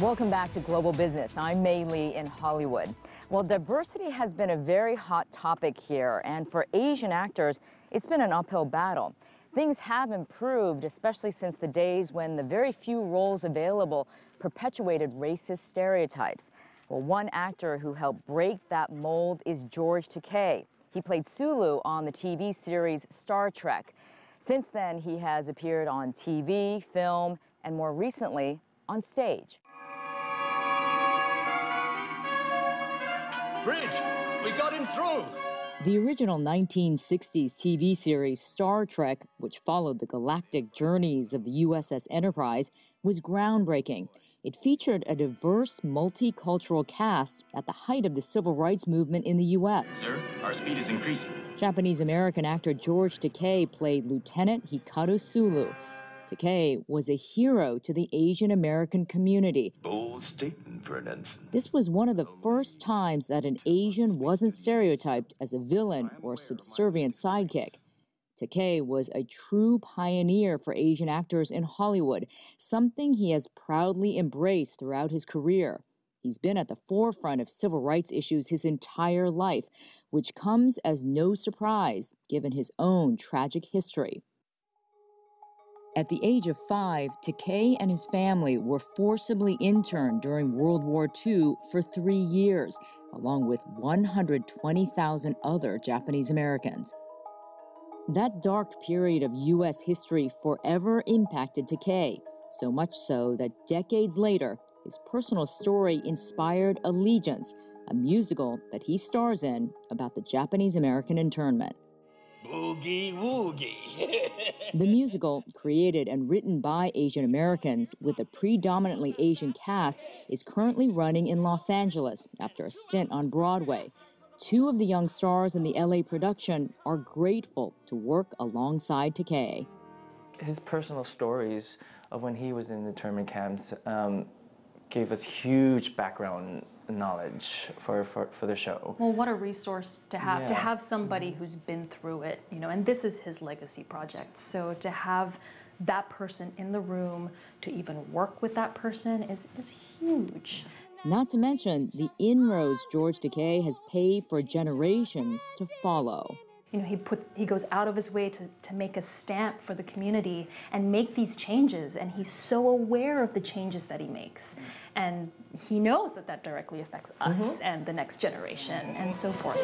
Welcome back to Global Business. I'm Mei Lee in Hollywood. Well, diversity has been a very hot topic here, and for Asian actors, it's been an uphill battle. Things have improved, especially since the days when the very few roles available perpetuated racist stereotypes. Well, one actor who helped break that mold is George Takei. He played Sulu on the TV series Star Trek. Since then, he has appeared on TV, film, and more recently, on stage. Bridge, we got him through! The original 1960s TV series Star Trek, which followed the galactic journeys of the USS Enterprise, was groundbreaking. It featured a diverse, multicultural cast at the height of the civil rights movement in the U.S. Sir, our speed is increasing. Japanese-American actor George Takei played Lieutenant Hikaru Sulu. Takei was a hero to the Asian American community. Bold statement for an ensign. This was one of the first times that an Asian wasn't stereotyped as a villain or subservient sidekick. Takei was a true pioneer for Asian actors in Hollywood, something he has proudly embraced throughout his career. He's been at the forefront of civil rights issues his entire life, which comes as no surprise given his own tragic history. At the age of 5, Takei and his family were forcibly interned during World War II for 3 years, along with 120,000 other Japanese Americans. That dark period of U.S. history forever impacted Takei, so much so that decades later, his personal story inspired Allegiance, a musical that he stars in about the Japanese American internment. Boogie woogie. The musical, created and written by Asian Americans with a predominantly Asian cast, is currently running in Los Angeles after a stint on Broadway. 2 of the young stars in the LA production are grateful to work alongside Takei. His personal stories of when he was in the internment camps gave us huge background knowledge for the show. Well, what a resource to have, Yeah. Somebody who's been through it, and this is his legacy project. So to have that person in the room, to even work with that person is huge. Not to mention the inroads George Takei has paved for generations to follow. He goes out of his way to make a stamp for the community and make these changes, and he's so aware of the changes that he makes. And he knows that directly affects us and the next generation and so forth.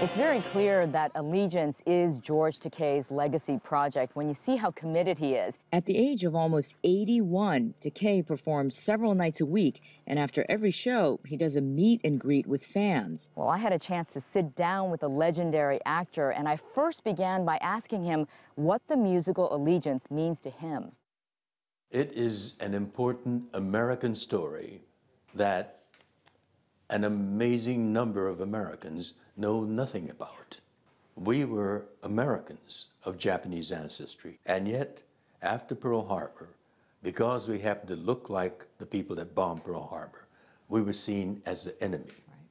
It's very clear that Allegiance is George Takei's legacy project when you see how committed he is. At the age of almost 81, Takei performs several nights a week, and after every show, he does a meet and greet with fans. Well, I had a chance to sit down with the legendary actor, and I first began by asking him what the musical Allegiance means to him. It is an important American story that an amazing number of Americans know nothing about. We were Americans of Japanese ancestry, and yet, after Pearl Harbor, because we happened to look like the people that bombed Pearl Harbor, we were seen as the enemy. Right.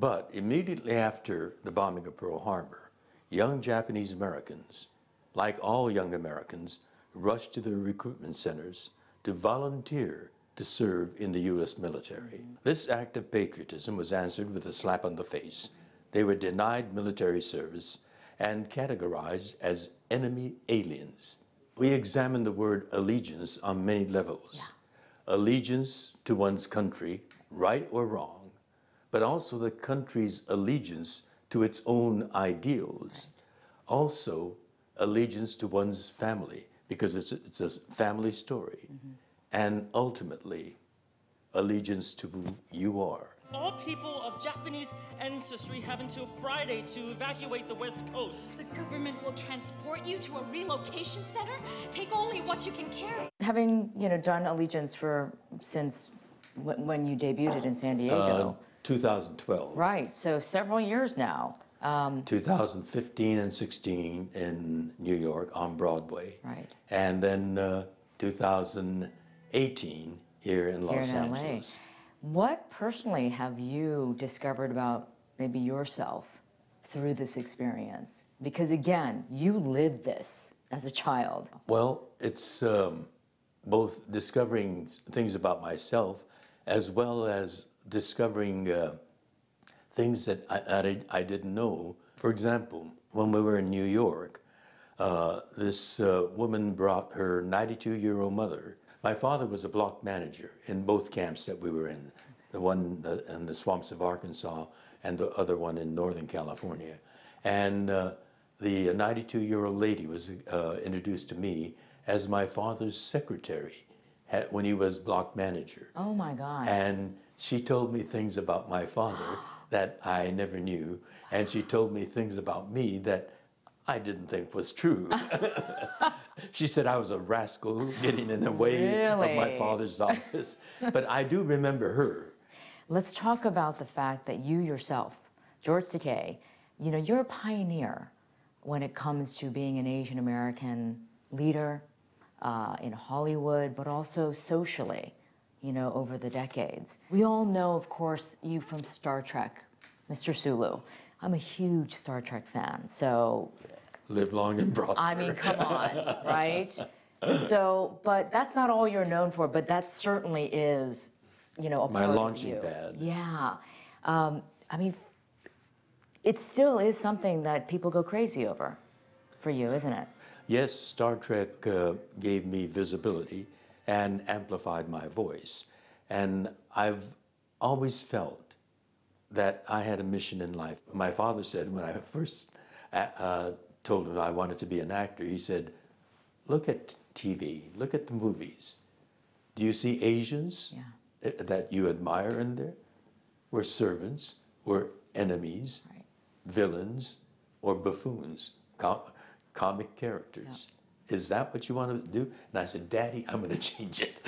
But immediately after the bombing of Pearl Harbor, young Japanese Americans, like all young Americans, rushed to the recruitment centers to volunteer to serve in the U.S. military. This act of patriotism was answered with a slap on the face. They were denied military service and categorized as enemy aliens. We examined the word allegiance on many levels. Yeah. Allegiance to one's country, right or wrong, but also the country's allegiance to its own ideals. Right. Also, allegiance to one's family, because it's a family story. And ultimately, allegiance to who you are. All people of Japanese ancestry have until Friday to evacuate the West Coast. The government will transport you to a relocation center? Take only what you can carry. Having, done Allegiance since when you debuted in San Diego. 2012. Right, so several years now. 2015 and 16 in New York on Broadway. Right. And then 2018 here in Los Angeles. What personally have you discovered about maybe yourself through this experience? Because again, you lived this. as a child? Well, it's both discovering things about myself as well as discovering things that I didn't know. For example, when we were in New York, this woman brought her 92-year-old mother. My father was a block manager in both camps that we were in, the one in the swamps of Arkansas and the other one in Northern California. And the 92-year-old lady was introduced to me as my father's secretary when he was block manager. Oh my gosh. And she told me things about my father that I never knew, and she told me things about me that I didn't think was true. She said I was a rascal getting in the way of my father's office, but I do remember her. Let's talk about the fact that you yourself, George Takei, you know, you're a pioneer when it comes to being an Asian American leader in Hollywood, but also socially, you know, over the decades. We all know, of course, you from Star Trek, Mr. Sulu. I'm a huge Star Trek fan, so... Live long and prosper. I mean, come on, right? So, but that's not all you're known for, but that certainly is, you know, a my part launching of you. pad. Yeah. I mean, it still is something that people go crazy over for you, isn't it? Yes, Star Trek gave me visibility and amplified my voice. And I've always felt that I had a mission in life. My father said when I first told him I wanted to be an actor, he said, look at TV, look at the movies. Do you see Asians that you admire in there? We're servants, we're enemies, villains, or buffoons, comic characters. Is that what you want to do? And I said, Daddy, I'm going to change it.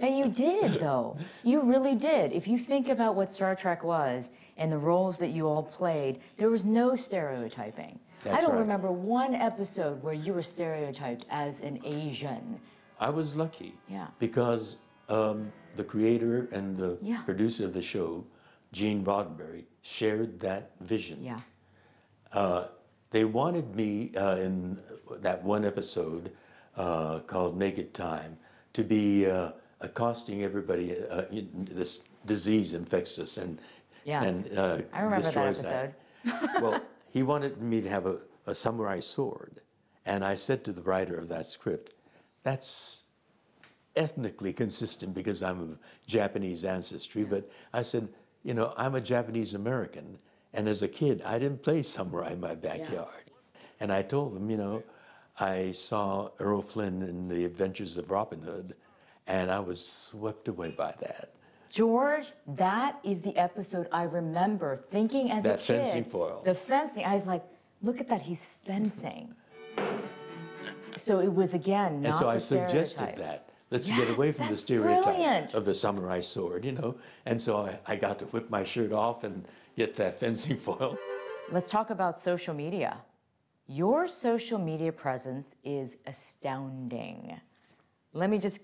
And you did, though. You really did. If you think about what Star Trek was and the roles that you all played, there was no stereotyping. That's I don't right. remember one episode where you were stereotyped as an Asian. I was lucky Yeah. because the creator and the producer of the show, Gene Roddenberry, shared that vision. Yeah. They wanted me in that one episode called Naked Time to be accosting everybody. This disease infects us and I remember destroys that episode. Well, he wanted me to have a samurai sword. And I said to the writer of that script, that's ethnically consistent because I'm of Japanese ancestry, but I said, you know, I'm a Japanese American. And as a kid, I didn't play samurai in my backyard. And I told him, you know, I saw Errol Flynn in The Adventures of Robin Hood, and I was swept away by that. George, that is the episode I remember thinking as a kid. That fencing foil. The fencing. I was like, look at that, he's fencing. So it was, again, not And so I the suggested stereotype. that. Let's get away from the that's stereotype brilliant. of the samurai sword, you know. And so I got to whip my shirt off and get that fencing foil. Let's talk about social media. Your social media presence is astounding. Let me just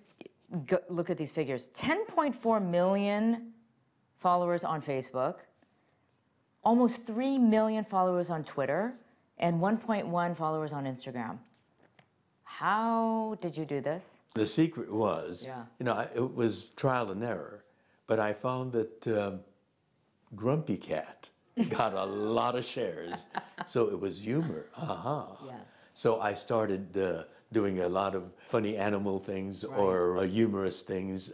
look at these figures. 10.4 million followers on Facebook, almost 3 million followers on Twitter, and 1.1 followers on Instagram. How did you do this? The secret was, you know, it was trial and error, but I found that Grumpy Cat got a lot of shares, so it was humor. Yes. So I started doing a lot of funny animal things or humorous things.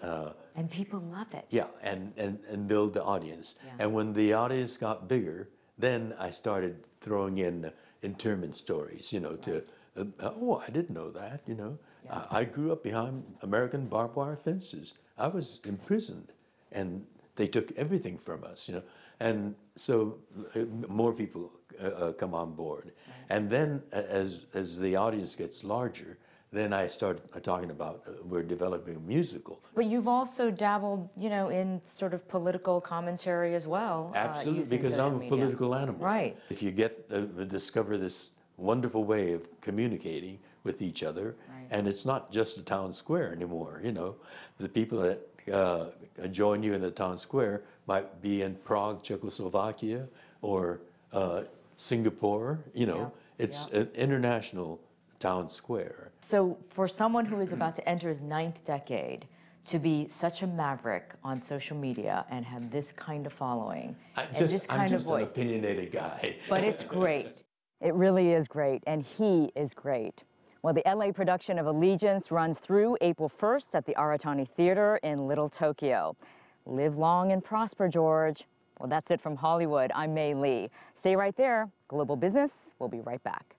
And people love it. Yeah, and build the audience. Yeah. And when the audience got bigger, then I started throwing in interment stories, you know, to, oh, I didn't know that, you know. Yeah. I grew up behind American barbed wire fences. I was imprisoned, and they took everything from us, you know. And so more people come on board. Right. And then as the audience gets larger, then I start talking about we're developing a musical. But you've also dabbled, you know, in sort of political commentary as well. Absolutely, because I'm a political animal. Right. If you get discover this wonderful way of communicating with each other, and it's not just a town square anymore, you know. The people that join you in the town square might be in Prague, Czechoslovakia, or Singapore, you know. It's an international town square. So for someone who is about to enter his 9th decade, to be such a maverick on social media and have this kind of following and this kind I'm of just an voice. opinionated guy. But it's great. It really is great, and he is great. Well, the LA production of Allegiance runs through April 1st at the Aratani Theater in Little Tokyo. Live long and prosper, George. Well, that's it from Hollywood. I'm Mei Lee. Stay right there. Global Business. We'll be right back.